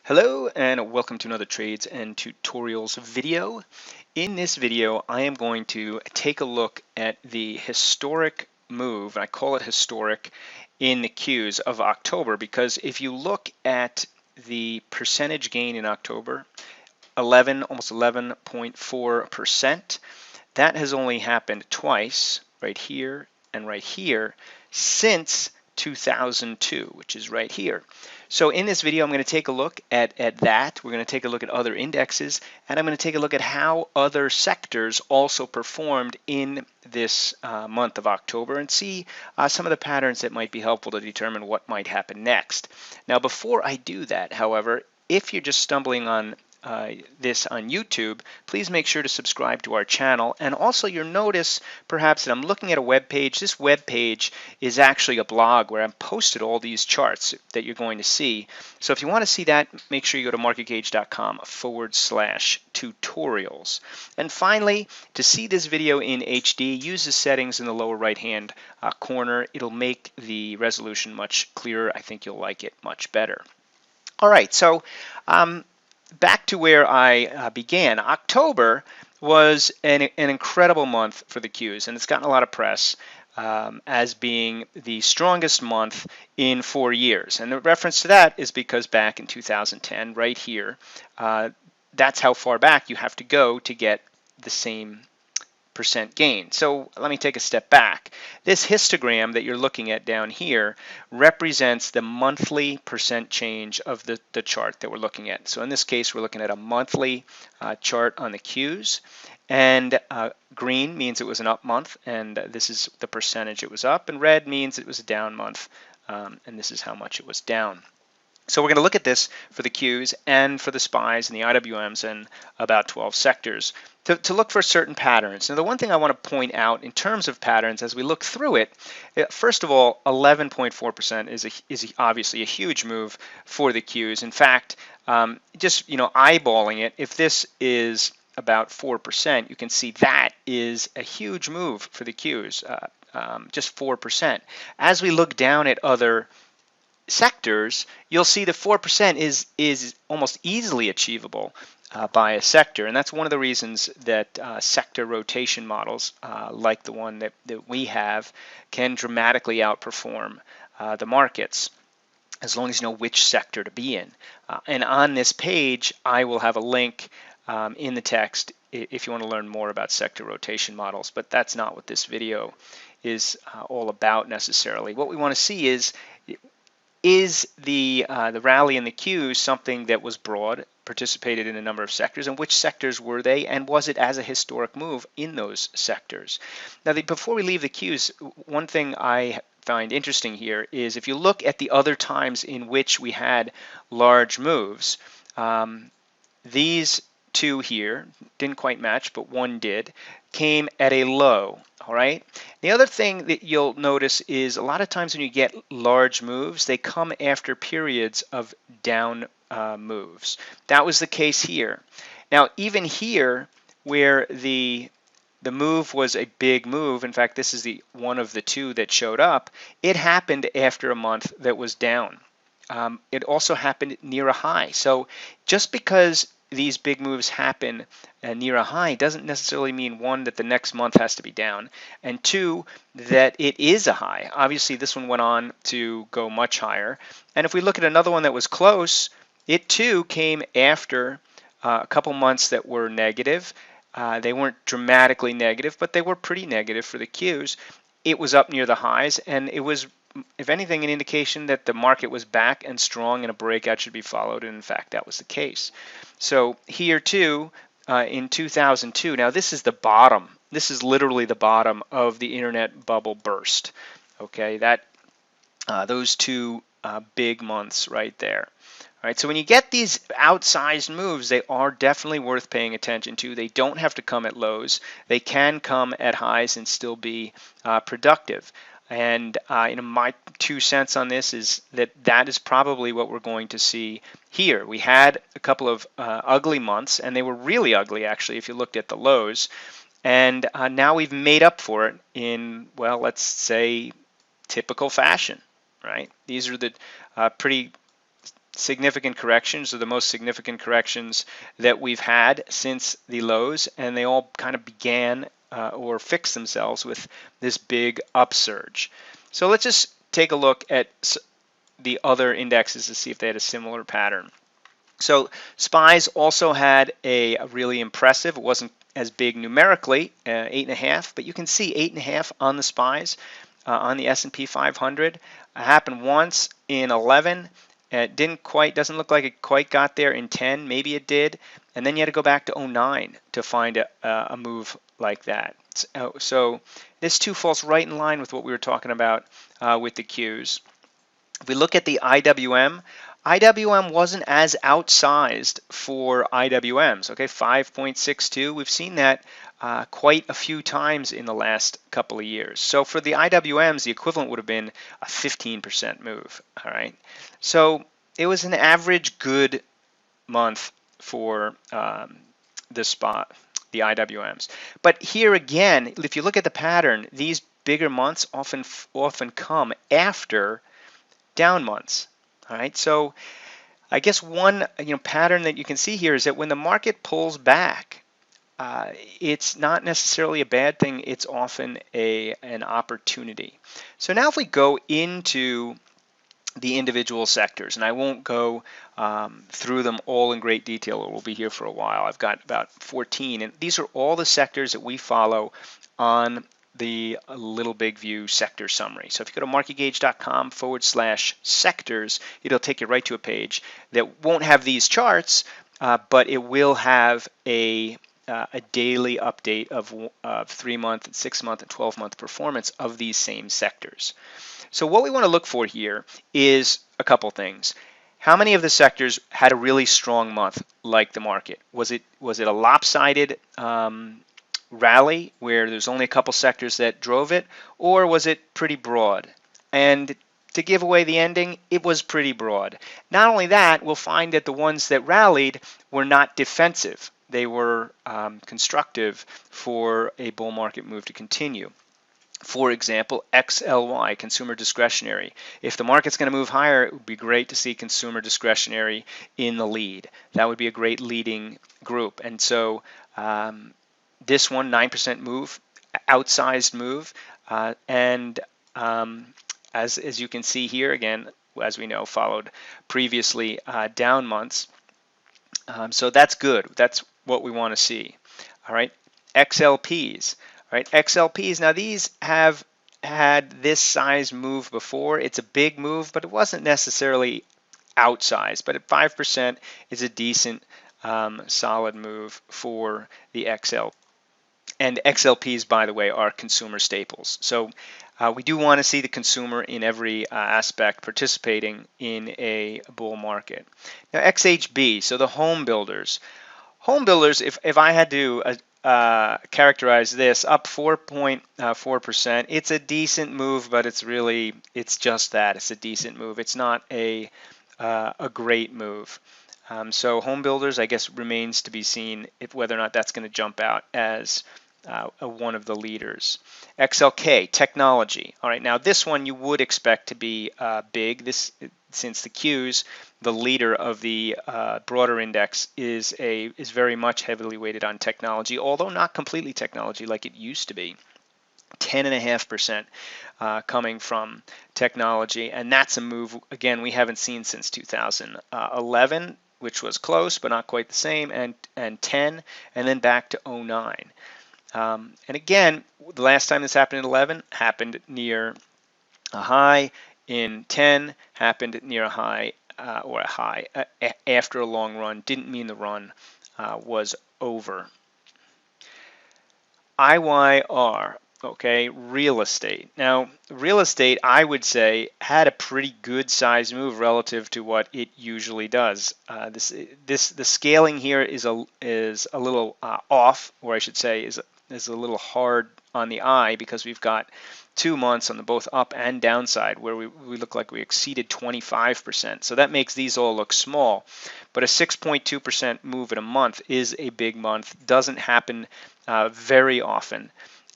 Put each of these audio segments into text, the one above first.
Hello and welcome to another trades and tutorials video. In this video, I am going to take a look at the historic move, and I call it historic, in the Qs of October, because if you look at the percentage gain in October, almost 11.4%, that has only happened twice, right here and right here, since 2002, which is right here. So in this video, I'm going to take a look at that. We're going to take a look at other indexes, and I'm going to take a look at how other sectors also performed in this month of October and see some of the patterns that might be helpful to determine what might happen next. Now, before I do that, however, if you're just stumbling on this on YouTube, please make sure to subscribe to our channel. And also you'll notice perhaps that I'm looking at a web page. This web page is actually a blog where I've posted all these charts that you're going to see. So if you want to see that, make sure you go to marketgauge.com/tutorials. And finally, to see this video in HD, use the settings in the lower right hand corner. It'll make the resolution much clearer. I think you'll like it much better. All right, so back to where I began. October was an incredible month for the Qs, and it's gotten a lot of press as being the strongest month in 4 years. And the reference to that is because back in 2010, right here, that's how far back you have to go to get the same percent gain. So let me take a step back. This histogram that you're looking at down here represents the monthly percent change of the chart that we're looking at. So in this case, we're looking at a monthly chart on the Qs, and green means it was an up month, and this is the percentage it was up, and red means it was a down month, and this is how much it was down. So we're going to look at this for the Qs and for the SPYs and the IWMs and about 12 sectors to look for certain patterns. Now, the one thing I want to point out in terms of patterns as we look through it, first of all, 11.4% is obviously a huge move for the Qs. In fact, just eyeballing it, if this is about 4%, you can see that is a huge move for the Qs, just 4%. As we look down at other sectors, you'll see that 4% is almost easily achievable by a sector, and that's one of the reasons that sector rotation models like the one that we have can dramatically outperform the markets, as long as you know which sector to be in. And on this page, I will have a link in the text if you want to learn more about sector rotation models, but that's not what this video is all about necessarily. What we want to see is the rally in the Qs something that was broad, participated in a number of sectors, and which sectors were they, and was it as a historic move in those sectors? Now, before we leave the Qs, one thing I find interesting here is if you look at the other times in which we had large moves, these two here didn't quite match, but one did, came at a low. All right. The other thing that you'll notice is a lot of times when you get large moves, they come after periods of down moves. That was the case here. Now, even here, where the move was a big move, in fact, this is the one of the two that showed up, it happened after a month that was down. It also happened near a high. So just because these big moves happen near a high doesn't necessarily mean, one, that the next month has to be down, and two, that it is a high. Obviously, this one went on to go much higher. And if we look at another one that was close, it too came after a couple months that were negative. They weren't dramatically negative, but they were pretty negative for the Qs. It was up near the highs, and it was, if anything, an indication that the market was back and strong and a breakout should be followed, and in fact that was the case. So here too, in 2002, now this is the bottom. This is literally the bottom of the internet bubble burst. Okay, that those two big months right there. All right, so when you get these outsized moves, they are definitely worth paying attention to. They don't have to come at lows. They can come at highs and still be productive. And my 2 cents on this is that is probably what we're going to see here. We had a couple of ugly months, and they were really ugly, actually, if you looked at the lows. And now we've made up for it in, well, let's say, typical fashion, right? These are the pretty significant corrections, or the most significant corrections that we've had since the lows, and they all kind of began or fixed themselves with this big upsurge. So let's just take a look at the other indexes to see if they had a similar pattern. So SPYs also had a really impressive, it wasn't as big numerically, 8.5, but you can see 8.5 on the SPYs on the S&P 500. It happened once in 11. It doesn't look like it quite got there in 10. Maybe it did. And then you had to go back to 09 to find a move like that. So this too falls right in line with what we were talking about with the Qs. If we look at the IWM, IWM wasn't as outsized for IWMs, okay, 5.62. We've seen that quite a few times in the last couple of years. So for the IWMs, the equivalent would have been a 15% move, all right? So it was an average good month for the IWMs. But here again, if you look at the pattern, these bigger months often come after down months. All right, so I guess one pattern that you can see here is that when the market pulls back, it's not necessarily a bad thing. It's often an opportunity. So now if we go into the individual sectors, and I won't go through them all in great detail, or we'll be here for a while. I've got about 14, and these are all the sectors that we follow on the Little Big View sector summary. So if you go to marketgauge.com/sectors, it'll take you right to a page that won't have these charts, but it will have a daily update of 3-month, 6-month, and 12-month performance of these same sectors. So what we want to look for here is a couple things. How many of the sectors had a really strong month like the market? Was it a lopsided rally where there's only a couple sectors that drove it, or was it pretty broad? And to give away the ending, it was pretty broad. Not only that, we'll find that the ones that rallied were not defensive. They were constructive for a bull market move to continue. For example, XLY, consumer discretionary. If the market's going to move higher, it would be great to see consumer discretionary in the lead. That would be a great leading group. And so this one, 9% move, outsized move, and as you can see here, again, as we know, followed previously down months. So that's good. That's what we want to see. All right, XLPs. All right, XLPs. Now these have had this size move before. It's a big move, but it wasn't necessarily outsized. But at 5% is a decent, solid move for the XL. And XLPs, by the way, are consumer staples. So we do want to see the consumer in every aspect participating in a bull market. Now XHB, so the home builders. Home builders, if I had to characterize this, up 4.4%. It's a decent move, but it's just that. It's a decent move. It's not a great move. So home builders, I guess, remains to be seen whether or not that's going to jump out as one of the leaders. XLK, technology. All right, now this one you would expect to be big. Since the Qs, the leader of the broader index, is very much heavily weighted on technology, although not completely technology like it used to be. 10.5% coming from technology, and that's a move again we haven't seen since 2011, which was close but not quite the same, and 10, and then back to 09. And again, the last time this happened in 11 happened near a high. In 10 happened near a high or a high after a long run. Didn't mean the run was over. IYR, okay, real estate. Now, real estate, I would say, had a pretty good size move relative to what it usually does. The scaling here is a little off, or I should say, is a little hard on the eye because we've got 2 months on the both up and downside where we look like we exceeded 25%. So that makes these all look small. But a 6.2% move in a month is a big month. Doesn't happen very often.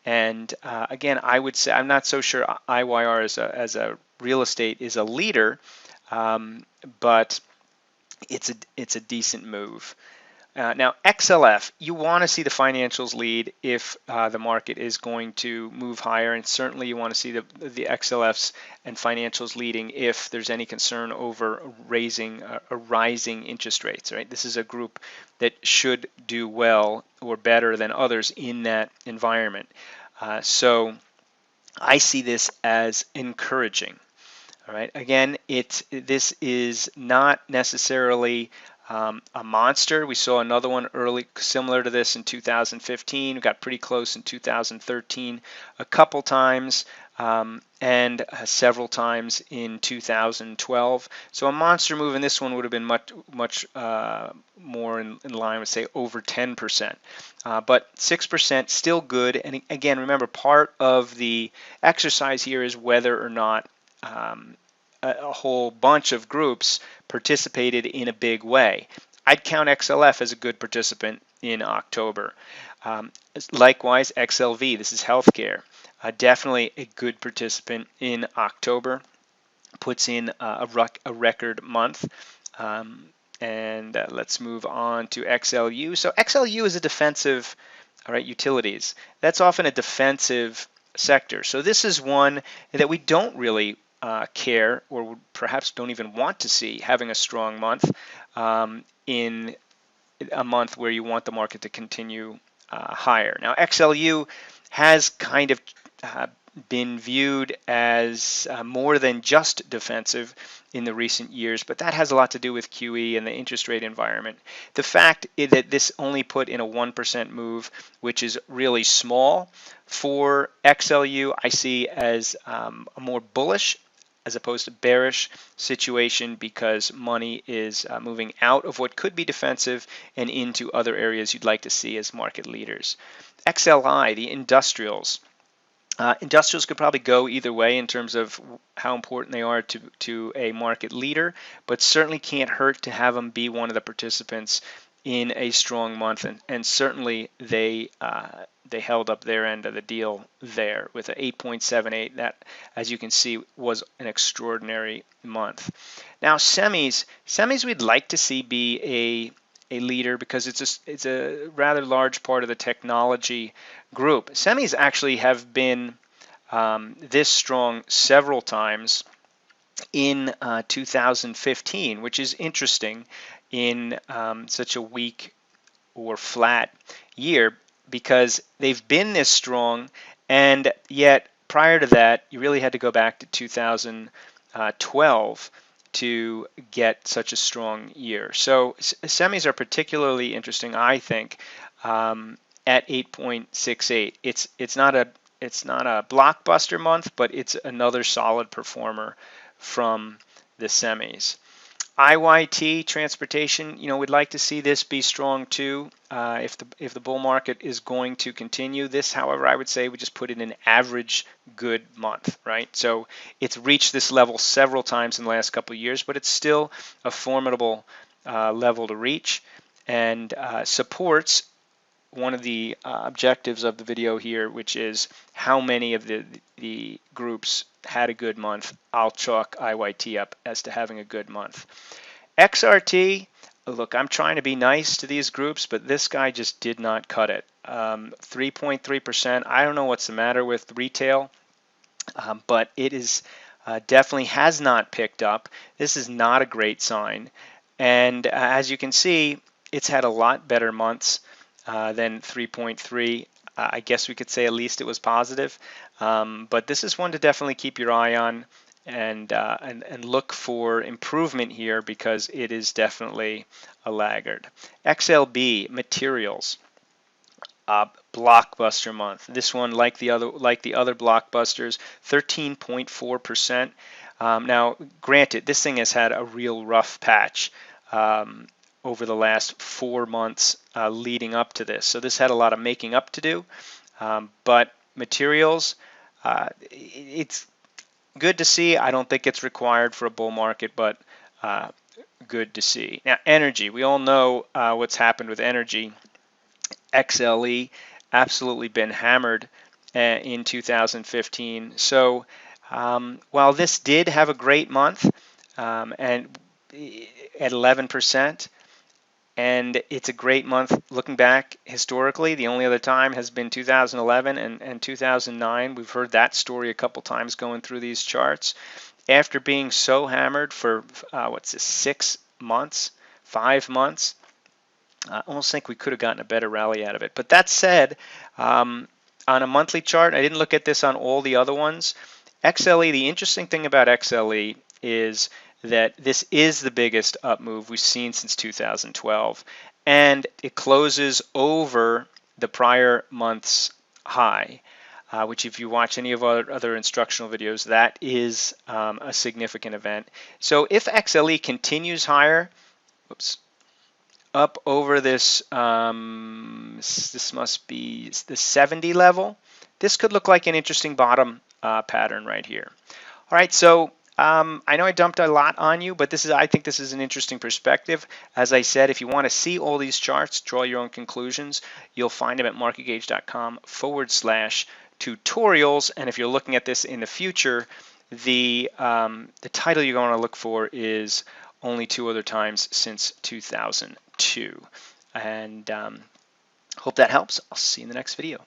And again, I would say I'm not so sure IYR as a real estate is a leader, but it's a decent move. Now, XLF, you want to see the financials lead if the market is going to move higher, and certainly you want to see the XLFs and financials leading if there's any concern over raising or rising interest rates. Right? This is a group that should do well or better than others in that environment. So I see this as encouraging. All right. Again, this is not necessarily a monster. We saw another one early, similar to this in 2015. We got pretty close in 2013 a couple times, and several times in 2012. So a monster move in this one would have been much more in line with, say, over 10%. But 6% still good. And again, remember, part of the exercise here is whether or not a whole bunch of groups participated in a big way. I'd count XLF as a good participant in October. Likewise, XLV, this is healthcare, definitely a good participant in October, puts in a record month. And let's move on to XLU. So XLU is a defensive, all right, utilities. That's often a defensive sector. So this is one that we don't really care, or perhaps don't even want to see having a strong month in a month where you want the market to continue higher. Now, XLU has kind of been viewed as more than just defensive in the recent years, but that has a lot to do with QE and the interest rate environment. The fact that this only put in a 1% move, which is really small for XLU, I see as a more bullish as opposed to bearish situation, because money is moving out of what could be defensive and into other areas you'd like to see as market leaders. XLI, the industrials. Industrials could probably go either way in terms of how important they are to a market leader, but certainly can't hurt to have them be one of the participants in a strong month, and certainly they held up their end of the deal there with an 8.78. That, as you can see, was an extraordinary month. Now, semis we'd like to see be a leader, because it's a rather large part of the technology group. Semis actually have been this strong several times in 2015, which is interesting in such a weak or flat year, because they've been this strong, and yet prior to that you really had to go back to 2012 to get such a strong year. So semis are particularly interesting, I think, at 8.68. It's not a blockbuster month, but it's another solid performer from the semis. IYT, transportation, we'd like to see this be strong too if the bull market is going to continue. This, however, I would say we just put in an average good month, right? So it's reached this level several times in the last couple of years, but it's still a formidable level to reach, and supports one of the objectives of the video here, which is how many of the groups had a good month. I'll chalk IYT up as to having a good month. XRT, look, I'm trying to be nice to these groups, but this guy just did not cut it. 3.3%. I don't know what's the matter with retail, but it is definitely has not picked up. This is not a great sign. And as you can see, it's had a lot better months than 3.3. I guess we could say at least it was positive. But this is one to definitely keep your eye on and look for improvement here, because it is definitely a laggard. XLB, materials. Blockbuster month. This one, like the other blockbusters, 13.4%. Now, granted, this thing has had a real rough patch over the last 4 months leading up to this. So this had a lot of making up to do. But materials, it's good to see. I don't think it's required for a bull market, but good to see. Now, energy. We all know what's happened with energy. XLE, absolutely been hammered in 2015. So while this did have a great month, and at 11%. And it's a great month looking back historically. The only other time has been 2011 and 2009. We've heard that story a couple times going through these charts. After being so hammered for, what's this, 6 months, 5 months, I almost think we could have gotten a better rally out of it. But that said, on a monthly chart, I didn't look at this on all the other ones. XLE, the interesting thing about XLE is that this is the biggest up move we've seen since 2012, and it closes over the prior month's high, which if you watch any of our other instructional videos, that is a significant event. So if XLE continues higher, whoops, up over this, this must be the 70 level, this could look like an interesting bottom pattern right here. All right, so I know I dumped a lot on you, but I think this is an interesting perspective. As I said, if you want to see all these charts, draw your own conclusions, you'll find them at marketgauge.com/tutorials. And if you're looking at this in the future, the title you're going to look for is Only Two Other Times Since 2002. And hope that helps. I'll see you in the next video.